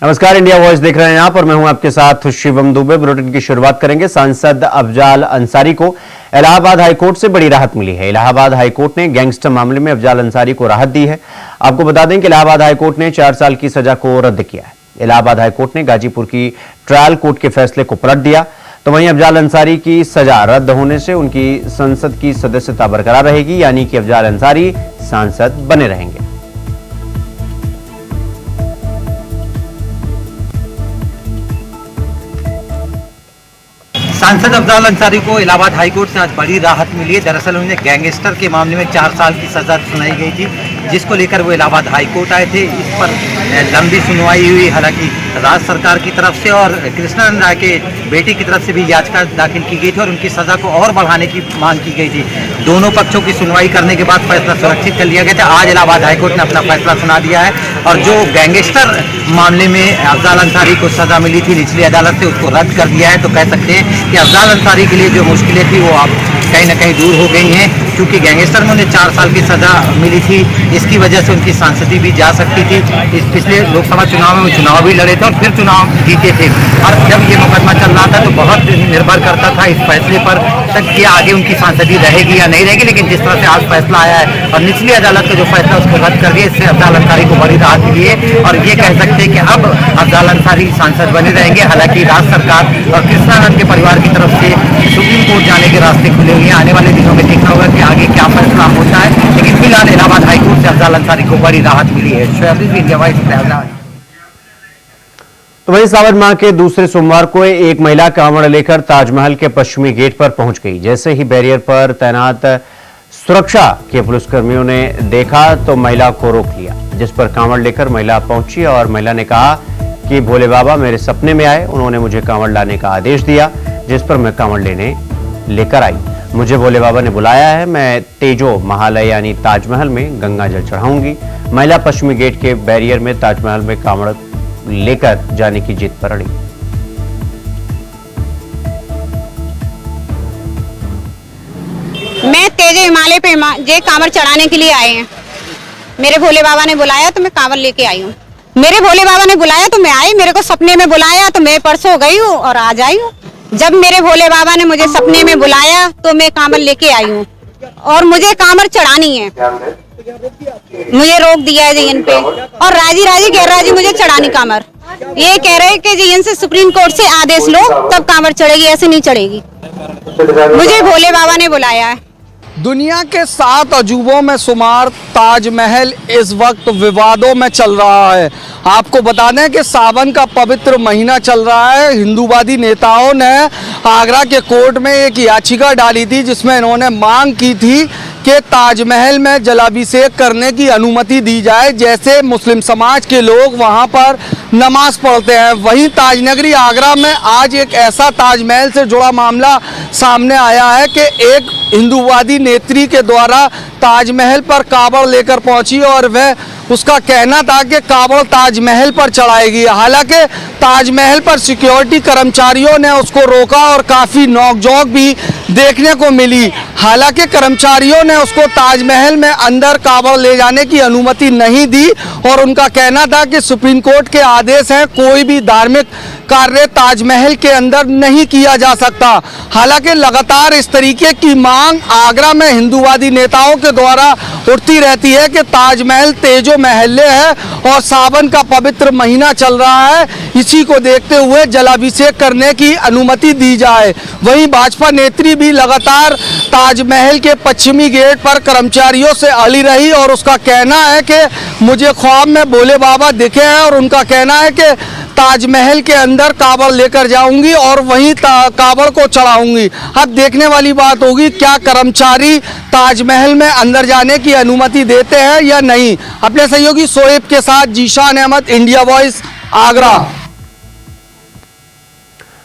नमस्कार, India voice देख रहे हैं आप और मैं हूं आपके साथ शिवम दुबे। बुलेटिन की शुरुआत करेंगे। सांसद अफजाल अंसारी को इलाहाबाद हाईकोर्ट से बड़ी राहत मिली है। इलाहाबाद हाईकोर्ट ने गैंगस्टर मामले में अफजाल अंसारी को राहत दी है। आपको बता दें कि इलाहाबाद हाईकोर्ट ने 4 साल की सजा को रद्द किया है। इलाहाबाद हाईकोर्ट ने गाजीपुर की ट्रायल कोर्ट के फैसले को पलट दिया। तो वहीं अफजाल अंसारी की सजा रद्द होने से उनकी संसद की सदस्यता बरकरार रहेगी, यानी कि अफजाल अंसारी सांसद बने रहेंगे। सांसद अफजाल अंसारी को इलाहाबाद हाईकोर्ट से आज बड़ी राहत मिली है। दरअसल उन्हें गैंगस्टर के मामले में 4 साल की सजा सुनाई गई थी, जिसको लेकर वो इलाहाबाद हाईकोर्ट आए थे। इस पर लंबी सुनवाई हुई। हालांकि राज्य सरकार की तरफ से और कृष्णानंद राय के बेटी की तरफ से भी याचिका दाखिल की गई थी और उनकी सजा को और बढ़ाने की मांग की गई थी। दोनों पक्षों की सुनवाई करने के बाद फैसला सुरक्षित कर लिया गया था। आज इलाहाबाद हाईकोर्ट ने अपना फैसला सुना दिया है और जो गैंगस्टर मामले में अफजाल अंसारी को सजा मिली थी निचली अदालत से, उसको रद्द कर दिया है। तो कह सकते हैं कि अफजाल अंसारी के लिए जो मुश्किलें थी वो अब कहीं ना कहीं दूर हो गई हैं, क्योंकि गैंगस्टर में उन्हें 4 साल की सजा मिली थी। इसकी वजह से उनकी सांसदी भी जा सकती थी। इस पिछले लोकसभा चुनाव में वो चुनाव भी लड़े थे और फिर चुनाव जीते थे। और जब ये मुकदमा चल रहा था तो बहुत निर्भर करता था इस फैसले पर तक कि आगे उनकी सांसदी रहेगी या नहीं रहेगी। लेकिन जिस तरह से आज फैसला आया है और निचली अदालत का जो फैसला उसको रद्द कर दिया, इससे अफजाल अंसारी को बड़ी राहत मिली है और ये कह सकते हैं कि अब अफजाल अंसारी सांसद बने रहेंगे। हालांकि राज्य सरकार और कृष्णानंद के परिवार की तरफ से सुप्रीम कोर्ट जाने के रास्ते खुले हुए हैं। आने वाले दिनों में देखना होगा कि आगे क्या फैसला होता है। लेकिन फिलहाल इलाहाबाद हाईकोर्ट से अफजाल अंसारी को बड़ी राहत मिली है। India voice. तो वहीं सावन माह के दूसरे सोमवार को एक महिला कांवड़ लेकर ताजमहल के पश्चिमी गेट पर पहुंच गई। जैसे ही बैरियर पर तैनात सुरक्षा के पुलिसकर्मियों ने देखा तो महिला को रोक लिया, जिस पर कांवड़ लेकर महिला पहुंची और महिला ने कहा कि भोले बाबा मेरे सपने में आए, उन्होंने मुझे कांवड़ लाने का आदेश दिया, जिस पर मैं कांवड़ लेकर आई। मुझे भोले बाबा ने बुलाया है, मैं तेजो महालय यानी ताजमहल में गंगा जल चढ़ाऊंगी। महिला पश्चिमी गेट के बैरियर में ताजमहल में कांवड़ लेकर जाने की जिद पर अड़ी। मैं तेजो हिमालय पे जे कांवड़ चढ़ाने के लिए आए हैं। मेरे भोले बाबा ने बुलाया तो मैं कांवड़ लेके आई हूँ। मेरे भोले बाबा ने बुलाया तो मैं आई, मेरे को सपने में बुलाया तो मैं परसों गई हूँ और आज आई हूँ। जब मेरे भोले बाबा ने मुझे सपने में बुलाया तो मैं कांवड़ लेके आई हूँ और मुझे कांवड़ चढ़ानी है। मुझे रोक दिया है जी पे और राजी गैर राजी मुझे चढ़ानी कांवड़। ये कह रहे हैं कि जी इनसे सुप्रीम कोर्ट से आदेश लो तब कांवड़ चढ़ेगी, ऐसे नहीं चढ़ेगी। मुझे भोले बाबा ने बुलाया है। दुनिया के 7 अजूबों में शुमार ताजमहल इस वक्त विवादों में चल रहा है। आपको बता दें कि सावन का पवित्र महीना चल रहा है। हिंदूवादी नेताओं ने आगरा के कोर्ट में एक याचिका डाली थी, जिसमें इन्होंने मांग की थी कि ताजमहल में जलाभिषेक करने की अनुमति दी जाए, जैसे मुस्लिम समाज के लोग वहां पर नमाज पढ़ते हैं। वहीं ताजनगरी आगरा में आज एक ऐसा ताजमहल से जुड़ा मामला सामने आया है कि एक हिंदूवादी नेत्री के द्वारा ताजमहल पर कांवड़ लेकर पहुंची और वह उसका कहना था कि कांवड़ ताजमहल पर चढ़ाएगी। हालांकि ताजमहल पर सिक्योरिटी कर्मचारियों ने उसको रोका और काफ़ी नोकझोंक भी देखने को मिली। हालांकि कर्मचारियों ने उसको ताजमहल में अंदर कांवड़ ले जाने की अनुमति नहीं दी और उनका कहना था कि सुप्रीम कोर्ट के आदेश हैं, कोई भी धार्मिक कार्य ताजमहल के अंदर नहीं किया जा सकता। हालांकि लगातार इस तरीके की मांग आगरा में हिंदूवादी नेताओं के द्वारा उठती रहती है कि ताजमहल तेजो महल्ले है और सावन का पवित्र महीना चल रहा है, इसी को देखते हुए जलाभिषेक करने की अनुमति दी जाए। वहीं भाजपा नेत्री भी लगातार ताजमहल के पश्चिमी गेट पर कर्मचारियों से अड़ी रही और उसका कहना है कि मुझे ख्वाब में भोले बाबा दिखे हैं और उनका कहना है कि ताजमहल के अंदर कांवड़ लेकर जाऊंगी और वहीं कांवड़ को चढ़ाऊंगी। अब देखने वाली बात होगी क्या कर्मचारी ताजमहल में अंदर जाने की अनुमति देते हैं या नहीं। अपने सहयोगी शोएब के साथ जीशान अहमद, इंडिया वॉइस, आगरा।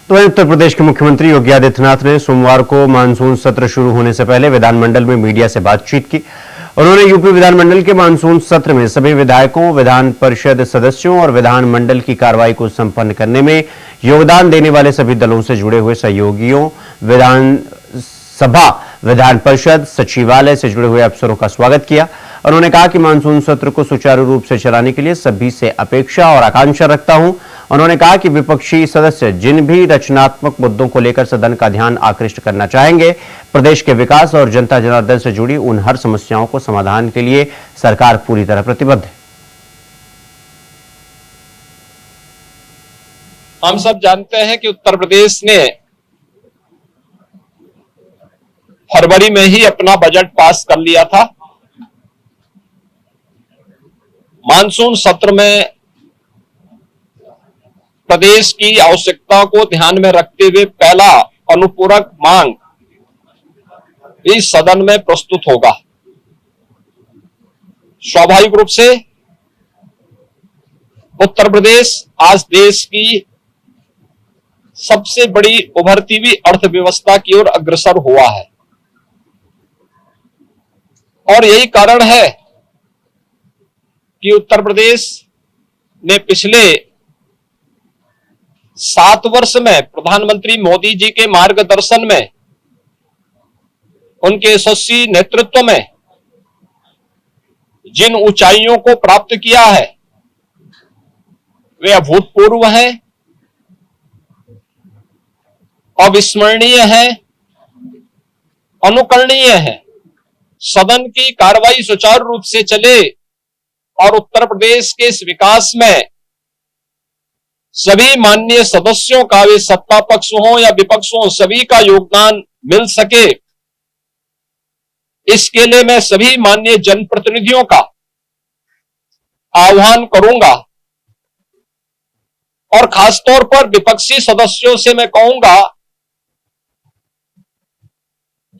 तो उत्तर प्रदेश के मुख्यमंत्री योगी आदित्यनाथ ने सोमवार को मानसून सत्र शुरू होने से पहले विधानमंडल में मीडिया से बातचीत की। उन्होंने यूपी विधानमंडल के मानसून सत्र में सभी विधायकों, विधान परिषद सदस्यों और विधानमंडल की कार्रवाई को संपन्न करने में योगदान देने वाले सभी दलों से जुड़े हुए सहयोगियों, विधान सभा, विधान परिषद, सचिवालय से जुड़े हुए अफसरों का स्वागत किया। उन्होंने कहा कि मानसून सत्र को सुचारू रूप से चलाने के लिए सभी से अपेक्षा और आकांक्षा रखता हूं। उन्होंने कहा कि विपक्षी सदस्य जिन भी रचनात्मक मुद्दों को लेकर सदन का ध्यान आकृष्ट करना चाहेंगे, प्रदेश के विकास और जनता जनार्दन से जुड़ी उन हर समस्याओं को समाधान के लिए सरकार पूरी तरह प्रतिबद्ध है। हम सब जानते हैं कि उत्तर प्रदेश ने फरवरी में ही अपना बजट पास कर लिया था। मानसून सत्र में प्रदेश की आवश्यकता को ध्यान में रखते हुए पहला अनुपूरक मांग इस सदन में प्रस्तुत होगा। स्वाभाविक रूप से उत्तर प्रदेश आज देश की सबसे बड़ी उभरती हुई अर्थव्यवस्था की ओर अग्रसर हुआ है और यही कारण है कि उत्तर प्रदेश ने पिछले 7 वर्ष में प्रधानमंत्री मोदी जी के मार्गदर्शन में, उनके यशस्वी नेतृत्व में जिन ऊंचाइयों को प्राप्त किया है वे अभूतपूर्व हैं, अविस्मरणीय है, अनुकरणीय है। सदन की कार्रवाई सुचारू रूप से चले और उत्तर प्रदेश के इस विकास में सभी माननीय सदस्यों का, वे सत्ता पक्ष हो या विपक्ष हो, सभी का योगदान मिल सके, इसके लिए मैं सभी माननीय जनप्रतिनिधियों का आह्वान करूंगा और खासतौर पर विपक्षी सदस्यों से मैं कहूंगा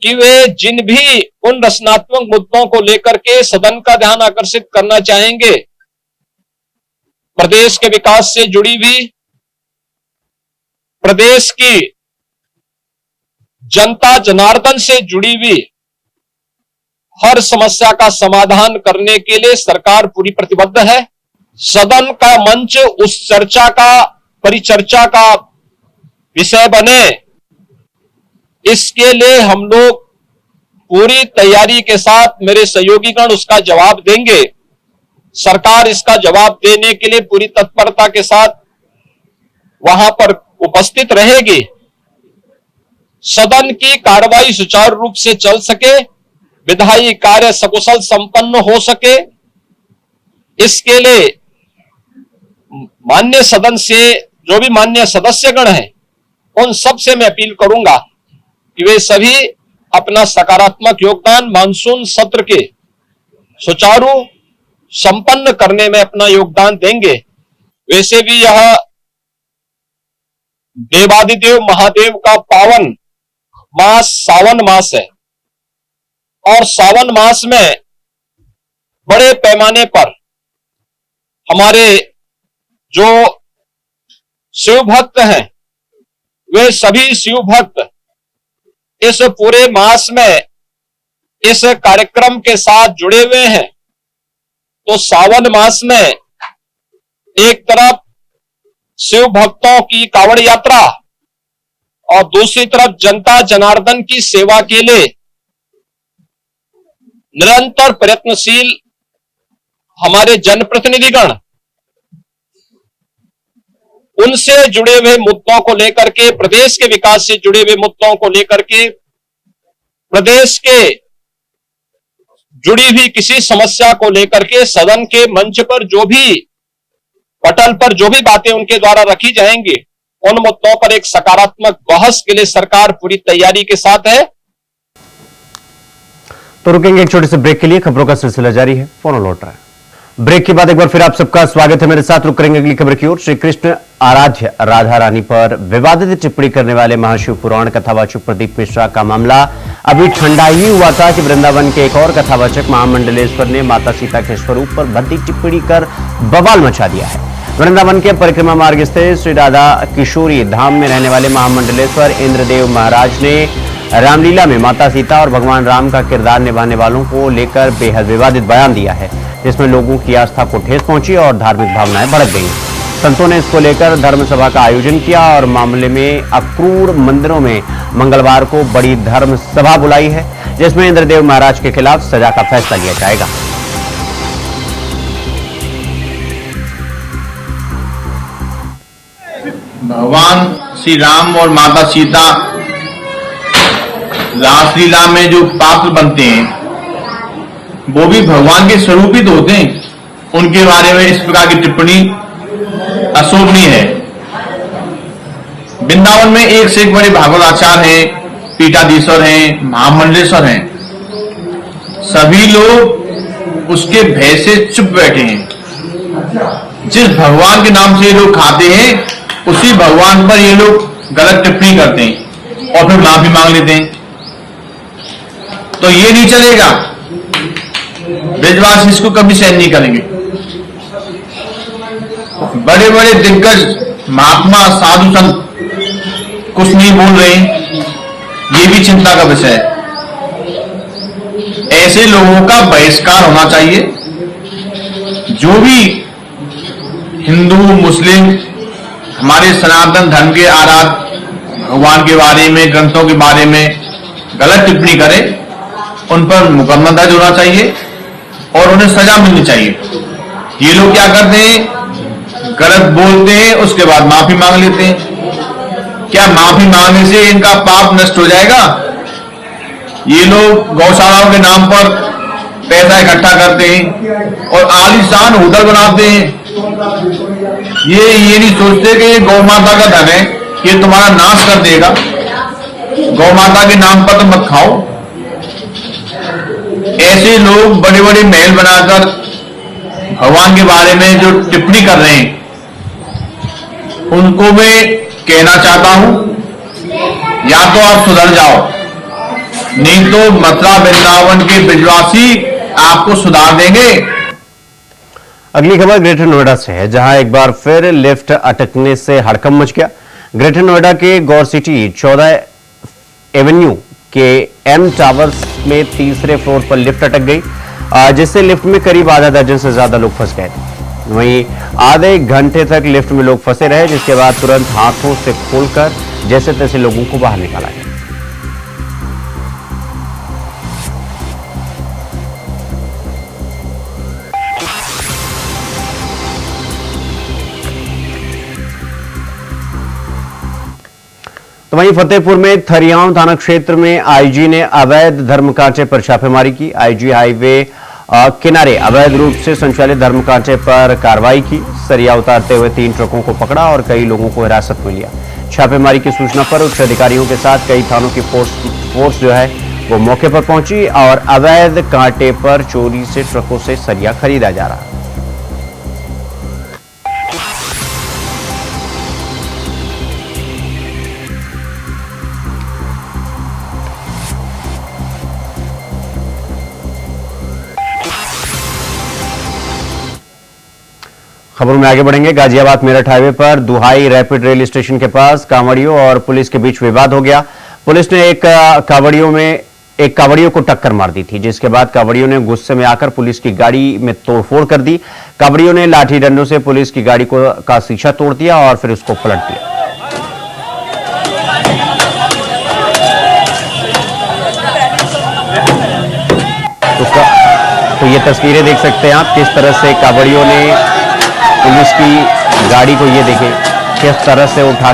कि वे जिन भी उन रचनात्मक मुद्दों को लेकर के सदन का ध्यान आकर्षित करना चाहेंगे, प्रदेश के विकास से जुड़ी हुई, प्रदेश की जनता जनार्दन से जुड़ी हुई हर समस्या का समाधान करने के लिए सरकार पूरी प्रतिबद्ध है। सदन का मंच उस चर्चा का, परिचर्चा का विषय बने, इसके लिए हम लोग पूरी तैयारी के साथ, मेरे सहयोगीगण उसका जवाब देंगे। सरकार इसका जवाब देने के लिए पूरी तत्परता के साथ वहां पर उपस्थित रहेगी। सदन की कार्रवाई सुचारू रूप से चल सके, विधायी कार्य सकुशल संपन्न हो सके, इसके लिए माननीय सदन से जो भी माननीय सदस्यगण हैं, उन सब से मैं अपील करूंगा कि वे सभी अपना सकारात्मक योगदान मानसून सत्र के सुचारू संपन्न करने में अपना योगदान देंगे। वैसे भी यह देवादिदेव महादेव का पावन मास सावन मास है और सावन मास में बड़े पैमाने पर हमारे जो शिव भक्त हैं, वे सभी शिव भक्त इस पूरे मास में इस कार्यक्रम के साथ जुड़े हुए हैं। तो सावन मास में एक तरफ शिव भक्तों की कांवड़ यात्रा और दूसरी तरफ जनता जनार्दन की सेवा के लिए निरंतर प्रयत्नशील हमारे जनप्रतिनिधिगण उनसे जुड़े हुए मुद्दों को लेकर के, प्रदेश के विकास से जुड़े हुए मुद्दों को लेकर के, प्रदेश के जुड़ी हुई किसी समस्या को लेकर के सदन के मंच पर जो भी, पटल पर जो भी बातें उनके द्वारा रखी जाएंगी, उन मुद्दों पर एक सकारात्मक बहस के लिए सरकार पूरी तैयारी के साथ है। तो रुकेंगे एक छोटे से ब्रेक के लिए। खबरों का सिलसिला जारी है, फोन लौट रहा है। ब्रेक के बाद एक बार फिर आप सबका स्वागत है। मेरे साथ रुक करेंगे अगली खबर की ओर। श्री कृष्ण आराध्य राधा रानी पर विवादित टिप्पणी करने वाले महाशिव पुराण कथावाचक प्रदीप मिश्रा का मामला अभी ठंडा ही हुआ था कि वृंदावन के एक और कथावाचक महामंडलेश्वर ने माता सीता के स्वरूप पर भद्दी टिप्पणी कर बवाल मचा दिया है। वृंदावन के परिक्रमा मार्ग स्थित श्री राधा किशोरी धाम में रहने वाले महामंडलेश्वर इंद्रदेव महाराज ने रामलीला में माता सीता और भगवान राम का किरदार निभाने वालों को लेकर बेहद विवादित बयान दिया है, जिसमें लोगों की आस्था को ठेस पहुंची और धार्मिक भावनाएं भड़क गईं। संतों ने इसको लेकर धर्म सभा का आयोजन किया और मामले में अक्रूर मंदिरों में मंगलवार को बड़ी धर्म सभा बुलाई है, जिसमें इंद्रदेव महाराज के खिलाफ सजा का फैसला लिया जाएगा। भगवान श्री राम और माता सीता रासलीला में जो पात्र बनते हैं वो भी भगवान के स्वरूप ही तो होते हैं। उनके बारे में इस प्रकार की टिप्पणी अशोभनीय है। वृंदावन में एक से एक बड़े भागवताचार्य हैं, पीठाधीश्वर हैं, महामंडलेश्वर हैं। सभी लोग उसके भय से चुप बैठे हैं। जिस भगवान के नाम से ये लोग खाते हैं उसी भगवान पर ये लोग गलत टिप्पणी करते हैं और फिर माफी मांग लेते हैं। तो ये नहीं चलेगा। ब्रजवासी इसको कभी सहन नहीं करेंगे। बड़े बड़े दिग्गज महात्मा साधु संत कुछ नहीं बोल रहे हैं, ये भी चिंता का विषय है। ऐसे लोगों का बहिष्कार होना चाहिए। जो भी हिंदू मुस्लिम हमारे सनातन धर्म के आराध्य भगवान के बारे में, ग्रंथों के बारे में गलत टिप्पणी करे, उन पर मुकदमा दर्ज होना चाहिए और उन्हें सजा मिलनी चाहिए। ये लोग क्या करते हैं, गलत बोलते हैं, उसके बाद माफी मांग लेते हैं। क्या माफी मांगने से इनका पाप नष्ट हो जाएगा? ये लोग गौशालाओं के नाम पर पैसा इकट्ठा करते हैं और आलीशान होटल बनाते हैं। ये नहीं सोचते कि ये गौ माता का धन है, ये तुम्हारा नाश कर देगा। गौ माता के नाम पर तो मत खाओ। ऐसे लोग बड़े बड़े महल बनाकर भगवान के बारे में जो टिप्पणी कर रहे हैं उनको मैं कहना चाहता हूं, या तो आप सुधर जाओ, नहीं तो मथुरा वृंदावन के ब्रजवासी आपको सुधार देंगे। अगली खबर ग्रेटर नोएडा से है, जहां एक बार फिर लिफ्ट अटकने से हड़कंप मच गया। ग्रेटर नोएडा के गौर सिटी 14 एवेन्यू के एम टावर्स में तीसरे फ्लोर पर लिफ्ट अटक गई, जिससे लिफ्ट में करीब आधा दर्जन से ज्यादा लोग फंस गए थे। वहीं आधे घंटे तक लिफ्ट में लोग फंसे रहे, जिसके बाद तुरंत हाथों से खोलकर जैसे तैसे लोगों को बाहर निकाला गया। तो वहीं फतेहपुर में थरियाव थाना क्षेत्र में आईजी ने अवैध धर्मकांटे पर छापेमारी की। आईजी हाईवे किनारे अवैध रूप से संचालित धर्मकांटे पर कार्रवाई की। सरिया उतारते हुए 3 ट्रकों को पकड़ा और कई लोगों को हिरासत में लिया। छापेमारी की सूचना पर उच्च अधिकारियों के साथ कई थानों की फोर्स जो है वो मौके पर पहुंची और अवैध कांटे पर चोरी से ट्रकों से सरिया खरीदा जा रहा है। खबरों में आगे बढ़ेंगे। गाजियाबाद मेरठ हाईवे पर दुहाई रैपिड रेल स्टेशन के पास कांवड़ियों और पुलिस के बीच विवाद हो गया। पुलिस ने एक कांवड़ियों को टक्कर मार दी थी, जिसके बाद कांवड़ियों ने गुस्से में आकर पुलिस की गाड़ी में तोड़फोड़ कर दी। कांवड़ियों ने लाठी डंडों से पुलिस की गाड़ी का शीशा तोड़ दिया और फिर उसको पलट दिया। तो ये तस्वीरें देख सकते हैं आप, किस तरह से कांवड़ियों ने पुलिस की गाड़ी को, ये देखें किस तरह से उठा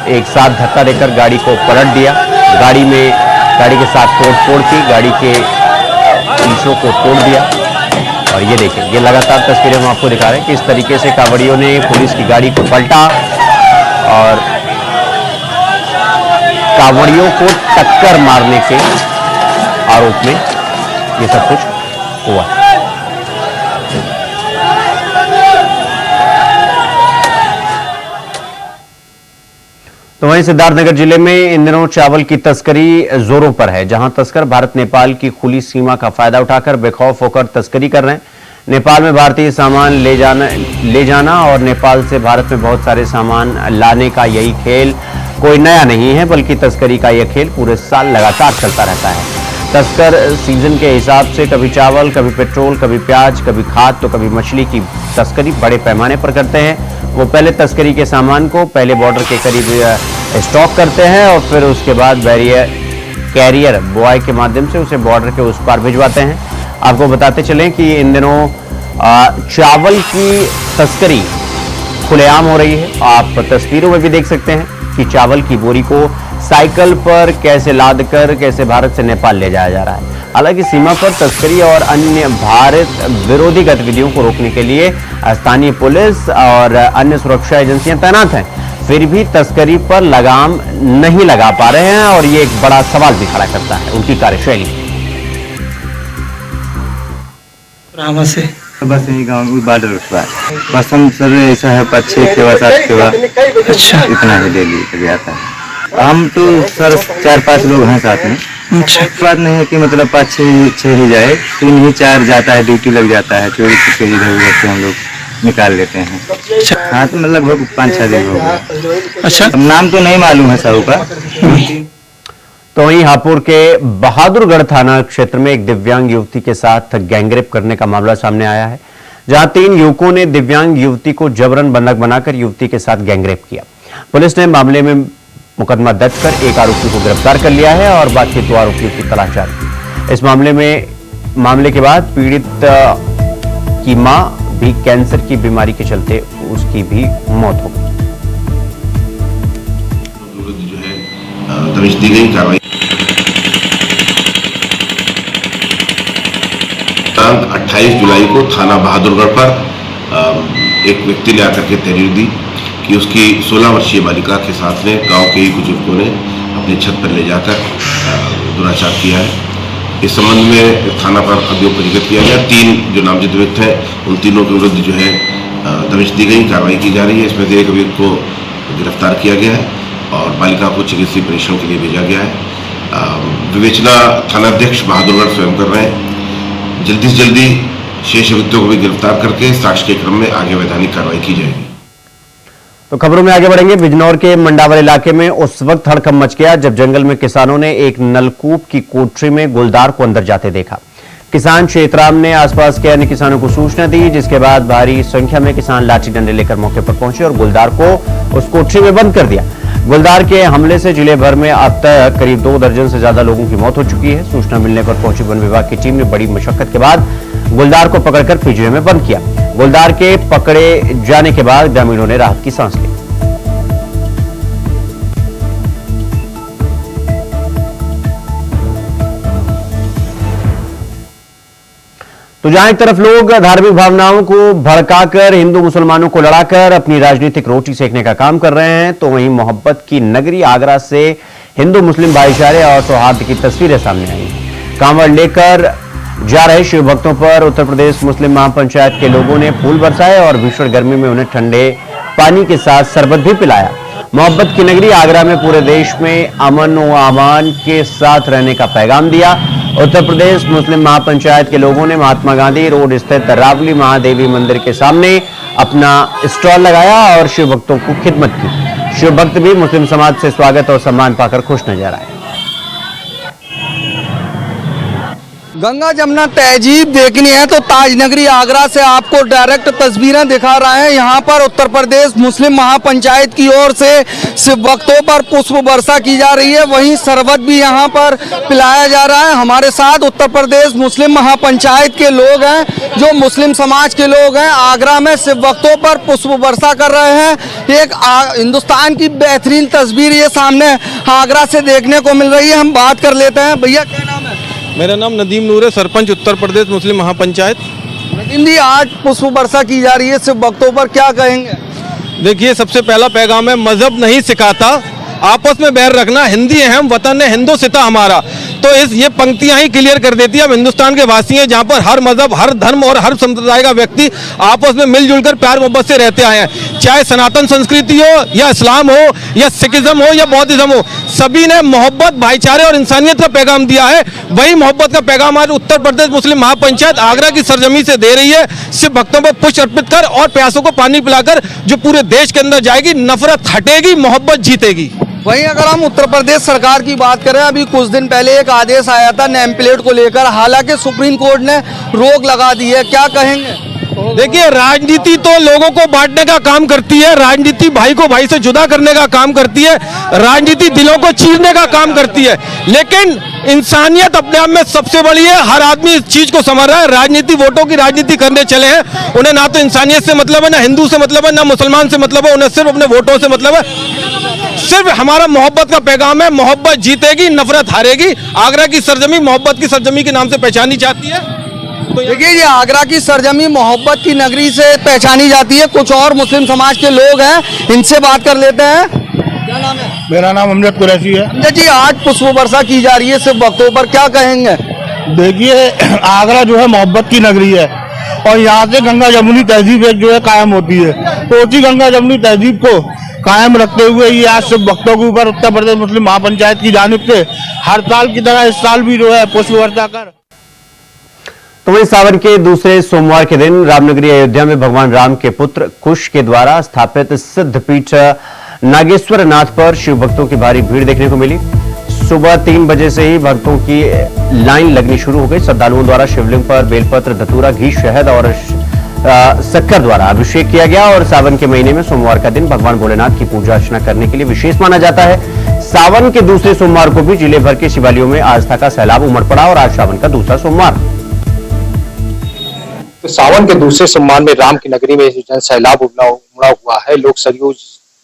एक साथ धक्का देकर गाड़ी को पलट दिया। गाड़ी के साथ तोड़ की गाड़ी के शीशों को तोड़ दिया। और ये देखें, ये लगातार तस्वीरें हम आपको दिखा रहे हैं किस तरीके से कांवड़ियों ने पुलिस की गाड़ी को पलटा और कांवड़ियों को टक्कर मारने के आरोप में ये सब कुछ हुआ। तो वहीं सिद्धार्थनगर जिले में इन दिनों चावल की तस्करी जोरों पर है, जहां तस्कर भारत नेपाल की खुली सीमा का फायदा उठाकर बेखौफ होकर तस्करी कर रहे हैं। नेपाल में भारतीय सामान ले जाना और नेपाल से भारत में बहुत सारे सामान लाने का यही खेल कोई नया नहीं है, बल्कि तस्करी का यह खेल पूरे साल लगातार चलता रहता है। तस्कर सीजन के हिसाब से कभी चावल, कभी पेट्रोल, कभी प्याज, कभी खाद तो कभी मछली की तस्करी बड़े पैमाने पर करते हैं। वो पहले तस्करी के सामान को पहले बॉर्डर के करीब स्टॉक करते हैं और फिर उसके बाद कैरियर बॉय के माध्यम से उसे बॉर्डर के उस पार भिजवाते हैं। आपको बताते चलें कि इन दिनों चावल की तस्करी खुलेआम हो रही है। आप तस्वीरों में भी देख सकते हैं कि चावल की बोरी को साइकिल पर कैसे लादकर कैसे भारत से नेपाल ले जाया जा रहा है। हालांकि सीमा पर तस्करी और अन्य भारत विरोधी गतिविधियों को रोकने के लिए स्थानीय पुलिस और अन्य सुरक्षा एजेंसियां तैनात हैं, फिर भी तस्करी पर लगाम नहीं लगा पा रहे हैं और ये एक बड़ा सवाल भी खड़ा करता है उनकी कार्यशैली। से बस यही गाँव बॉर्डर उठवा बस हम सर ऐसा है 5-6 सेवा 7 सेवा अच्छा इतना ही डेली कभी आता है। हम तो सर 4-5 लोग हैं साथ में। अच्छा बात नहीं है कि मतलब 5-6 ही जाए, 3 ही 4 जाता है, ड्यूटी लग जाता है, चोरी छुपके इधर उधर से हम लोग निकाल लेते हैं। हाँ तो मतलब लगभग 5-6 दिन हो गए। अच्छा अब नाम तो नहीं मालूम है साहू का। तो वहीं हापुड़ के बहादुरगढ़ थाना क्षेत्र में एक दिव्यांग युवती के साथ गैंगरेप करने का मामला सामने आया है, जहां 3 युवकों ने दिव्यांग युवती को जबरन बंधक बनाकर युवती के साथ गैंगरेप किया। पुलिस ने मामले में मुकदमा दर्ज कर एक आरोपी को गिरफ्तार कर लिया है और बाकी 2 आरोपियों की तलाश जारी है। इस मामले के बाद पीड़ित की मां भी कैंसर की बीमारी के चलते उसकी भी मौत हो गई। जो है दबिश दी गई कार्रवाई 28 जुलाई को थाना बहादुरगढ़ पर एक व्यक्ति ने आकर के तहरीर दी कि उसकी 16 वर्षीय बालिका के साथ में गांव के ही कुछ युवकों ने अपनी छत पर ले जाकर दुराचार किया है। इस संबंध में थाना पर अभियोग पंजीकृत किया गया। 3 जो नामजद व्यक्ति हैं उन तीनों के विरुद्ध जो है दबिश दी गई, कार्रवाई की जा रही है। इसमें से एक अभियुक्त को गिरफ्तार किया गया है और बालिका को चिकित्सीय परीक्षण के लिए भेजा गया है। विवेचना थानाध्यक्ष बहादुरगढ़ स्वयं कर रहे हैं। जल्दी से जल्दी शेष अभियुक्तों को भी गिरफ्तार करके साक्ष्य के क्रम में आगे वैधानिक कार्रवाई की जाएगी। तो खबरों में आगे बढ़ेंगे। बिजनौर के मंडावर इलाके में उस वक्त हड़कंप मच गया जब जंगल में किसानों ने एक नलकूप की कोठरी में गुलदार को अंदर जाते देखा। किसान क्षेत्राम ने आसपास के अन्य किसानों को सूचना दी, जिसके बाद भारी संख्या में किसान लाठी डंडे लेकर मौके पर पहुंचे और गुलदार को उस कोठरी में बंद कर दिया। गुलदार के हमले से जिले भर में अब तक करीब 2 दर्जन से ज्यादा लोगों की मौत हो चुकी है। सूचना मिलने पर पहुंची वन विभाग की टीम ने बड़ी मशक्कत के बाद गुलदार को पकड़कर पिंजरे में बंद किया। गुलदार के पकड़े जाने के बाद ग्रामीणों ने राहत की सांस ली। तो जहां एक तरफ लोग धार्मिक भावनाओं को भड़काकर हिंदू मुसलमानों को लड़ाकर अपनी राजनीतिक रोटी सेकने का काम कर रहे हैं, तो वहीं मोहब्बत की नगरी आगरा से हिंदू मुस्लिम भाईचारे और सौहार्द की तस्वीरें सामने आई। कांवड़ लेकर जा रहे शिव भक्तों पर उत्तर प्रदेश मुस्लिम महापंचायत के लोगों ने फूल बरसाए और भीषण गर्मी में उन्हें ठंडे पानी के साथ शरबत भी पिलाया। मोहब्बत की नगरी आगरा में पूरे देश में अमन व अमान के साथ रहने का पैगाम दिया। उत्तर प्रदेश मुस्लिम महापंचायत के लोगों ने महात्मा गांधी रोड स्थित रावली महादेवी मंदिर के सामने अपना स्टॉल लगाया और शिव भक्तों को खिदमत की। शिव भक्त भी मुस्लिम समाज से स्वागत और सम्मान पाकर खुश नजर आए। गंगा जमुना तहजीब देखनी है तो ताजनगरी आगरा से आपको डायरेक्ट तस्वीरें दिखा रहे हैं। यहाँ पर उत्तर प्रदेश मुस्लिम महापंचायत की ओर से शिव भक्तों पर पुष्प वर्षा की जा रही है, वहीं शरबत भी यहाँ पर पिलाया जा रहा है। हमारे साथ उत्तर प्रदेश मुस्लिम महापंचायत के लोग हैं, जो मुस्लिम समाज के लोग हैं, आगरा में शिव भक्तों पर पुष्प वर्षा कर रहे हैं। एक हिंदुस्तान की बेहतरीन तस्वीर ये सामने आगरा से देखने को मिल रही है। हम बात कर लेते हैं। भैया क्या नाम है? मेरा नाम नदीम नूर है, सरपंच उत्तर प्रदेश मुस्लिम महापंचायत। नदीम जी, आज पुष्प वर्षा की जा रही है शिव भक्तों पर, क्या कहेंगे? देखिए, सबसे पहला पैगाम है, मजहब नहीं सिखाता आपस में बैर रखना, हिंदी है हम, वतन है हिंदू सिता हमारा। तो ये पंक्तियां ही क्लियर कर देती है हम हिंदुस्तान के वासी हैं, जहां पर हर मजहब, हर धर्म और हर संप्रदाय का व्यक्ति आपस में मिलजुल कर प्यार मोहब्बत से रहते आए हैं। चाहे सनातन संस्कृति हो या इस्लाम हो या सिखिज्म हो या बौद्धिज्म हो, सभी ने मोहब्बत, भाईचारे और इंसानियत का पैगाम दिया है। वही मोहब्बत का पैगाम आज उत्तर प्रदेश मुस्लिम महापंचायत आगरा की सरजमी से दे रही है। शिव भक्तों पर पुष्प अर्पित कर और प्यासों को पानी पिलाकर जो पूरे देश के अंदर जाएगी, नफरत हटेगी, मोहब्बत जीतेगी। वहीं अगर हम उत्तर प्रदेश सरकार की बात करें, अभी कुछ दिन पहले एक आदेश आया था नेम प्लेट को लेकर, हालांकि सुप्रीम कोर्ट ने रोक लगा दी है, क्या कहेंगे? देखिए, राजनीति तो लोगों को बांटने का काम करती है, राजनीति भाई को भाई से जुदा करने का काम करती है, राजनीति दिलों को चीरने का काम करती है, लेकिन इंसानियत अपने आप में सबसे बड़ी है। हर आदमी इस चीज को समझ रहा है। राजनीति वोटों की राजनीति करने चले हैं, उन्हें ना तो इंसानियत से मतलब है, ना हिंदू से मतलब है, ना मुसलमान से मतलब है, उन्हें सिर्फ अपने वोटों से मतलब है। सिर्फ हमारा मोहब्बत का पैगाम है, मोहब्बत जीतेगी, नफरत हारेगी। आगरा की सरजमी मोहब्बत की सरजमी के नाम से पहचानी जाती है। तो देखिए, ये आगरा की सरजमी मोहब्बत की नगरी से पहचानी जाती है। कुछ और मुस्लिम समाज के लोग हैं, इनसे बात कर लेते हैं। क्या नाम है? मेरा नाम अमजद कुरैशी है। अमजद जी, आज पुष्प वर्षा की जा रही है सिर्फ वक्तों पर, क्या कहेंगे? देखिए, आगरा जो है मोहब्बत की नगरी है और यहाँ से गंगा जमुनी तहजीब एक जो है कायम होती है। तो उसी गंगा जमुनी तहजीब को कायम रखते हुए ये आज सिर्फ वक्तों के ऊपर उत्तर प्रदेश मुस्लिम महापंचायत की जानिब से हर साल की तरह इस साल भी जो है पुष्प वर्षा कर। तो वहीं सावन के दूसरे सोमवार के दिन रामनगरी अयोध्या में भगवान राम के पुत्र कुश के द्वारा स्थापित सिद्ध पीठ नागेश्वर नाथ पर शिव भक्तों की भारी भीड़ देखने को मिली। सुबह 3 बजे से ही भक्तों की लाइन लगनी शुरू हो गई। श्रद्धालुओं द्वारा शिवलिंग पर बेलपत्र, धतूरा, घी, शहद और शक्कर द्वारा अभिषेक किया गया और सावन के महीने में सोमवार का दिन भगवान भोलेनाथ की पूजा अर्चना करने के लिए विशेष माना जाता है। सावन के दूसरे सोमवार को भी जिले भर के शिवालयों में आस्था का सैलाब उमड़ पड़ा और आज सावन का दूसरा सोमवार। तो सावन के दूसरे सोमवार में राम की नगरी में जन सैलाब उमड़ा हुआ है। लोग सरयू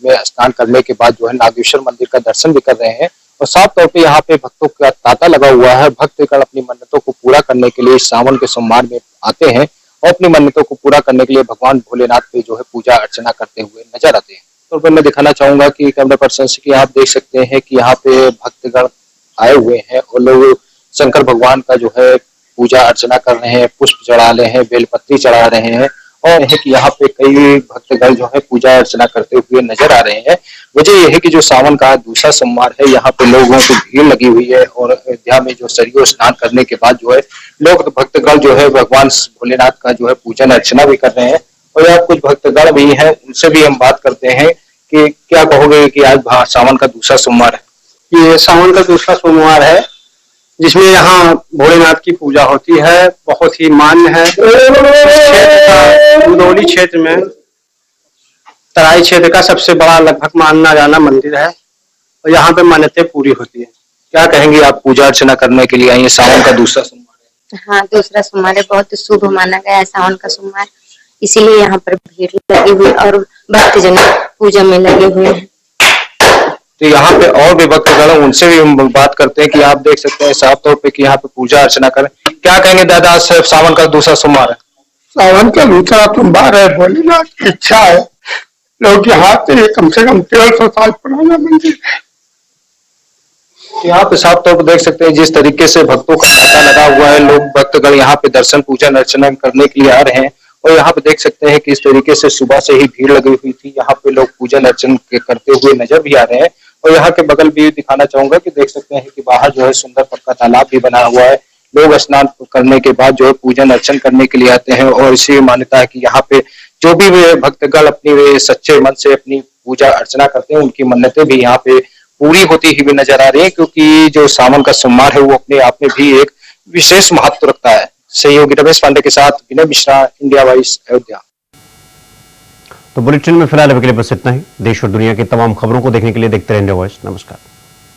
में स्नान करने के बाद जो है नागेश्वर मंदिर का दर्शन भी कर रहे हैं और साफ तौर पे यहाँ पे भक्तों का तांता लगा हुआ है। भक्तगण अपनी मन्नतों को पूरा करने के लिए सावन के सोमवार में आते हैं और अपनी मन्नतों को पूरा करने के लिए भगवान भोलेनाथ पे जो है पूजा अर्चना करते हुए नजर आते हैं। तो मैं दिखाना चाहूंगा कि कैमरा पर्सन से कि आप देख सकते हैं कि यहाँ पे भक्तगण आए हुए हैं और लोग शंकर भगवान का जो है पूजा अर्चना कर रहे हैं, पुष्प चढ़ा रहे हैं, बेलपत्री चढ़ा रहे हैं और है कि यहाँ पे कई भक्तगण जो है पूजा अर्चना करते हुए नजर आ रहे हैं। वजह यह है कि जो सावन का दूसरा सोमवार है, यहाँ पे लोगों की भीड़ लगी हुई है और अयोध्या में जो सरयू स्नान करने के बाद जो है लोग भक्तगण जो है भगवान भोलेनाथ का जो है पूजन अर्चना भी कर रहे हैं। और यहाँ कुछ भक्तगण भी हैं, उनसे भी हम बात करते हैं कि क्या कहोगे कि आज सावन का दूसरा सोमवार है। ये सावन का दूसरा सोमवार है जिसमें यहाँ भोलेनाथ की पूजा होती है। बहुत ही मान्य है। मुदौली क्षेत्र में तराई क्षेत्र का सबसे बड़ा लगभग मानना जाना मंदिर है और यहाँ पे मान्यताएं पूरी होती है। क्या कहेंगे आप पूजा अर्चना करने के लिए आई है? सावन का दूसरा सोमवार है। हाँ, दूसरा सोमवार है, बहुत शुभ माना गया है सावन का सोमवार, इसीलिए यहाँ पर भीड़ लगी हुई और भक्तजन पूजा में लगे हुए हैं। तो यहाँ पे और भी भक्तगण, उनसे भी हम बात करते हैं कि आप देख सकते हैं साफ तौर पे कि यहाँ पे पूजा अर्चना करें। क्या कहेंगे दादा, आज सावन का दूसरा सोमवार है? सावन का दूसरा सोमवार है, भोलेनाथ की इच्छा है। लोग यहाँ से कम 150 साल पुराना मंदिर है। यहाँ पे साफ तौर पर देख सकते हैं जिस तरीके से भक्तों का तांता लगा हुआ है। लोग भक्तगण यहाँ पे दर्शन पूजन अर्चना करने के लिए आ रहे हैं और यहाँ पे देख सकते हैं कि इस तरीके से सुबह से ही भीड़ लगी हुई थी। यहाँ पे लोग पूजन अर्चन करते हुए नजर भी आ रहे हैं और यहाँ के बगल भी दिखाना चाहूंगा कि देख सकते हैं कि बाहर जो है सुंदर पक्का तालाब भी बना हुआ है। लोग स्नान करने के बाद जो है पूजन अर्चन करने के लिए आते हैं और इसी मान्यता है कि यहाँ पे जो भी भक्तगण अपनी सच्चे मन से अपनी पूजा अर्चना करते हैं, उनकी मन्नतें भी यहाँ पे पूरी होती हुई नजर आ रही है, क्योंकि जो सावन का सोमवार है वो अपने आप में भी एक विशेष महत्व रखता है। सहयोगी रमेश पांडे के साथ विनय मिश्रा, इंडिया वॉइस, अयोध्या। तो बुलेटिन में फिलहाल अभी के लिए बस इतना ही। देश और दुनिया की तमाम खबरों को देखने के लिए देखते रहें इंडिया वॉइस। नमस्कार।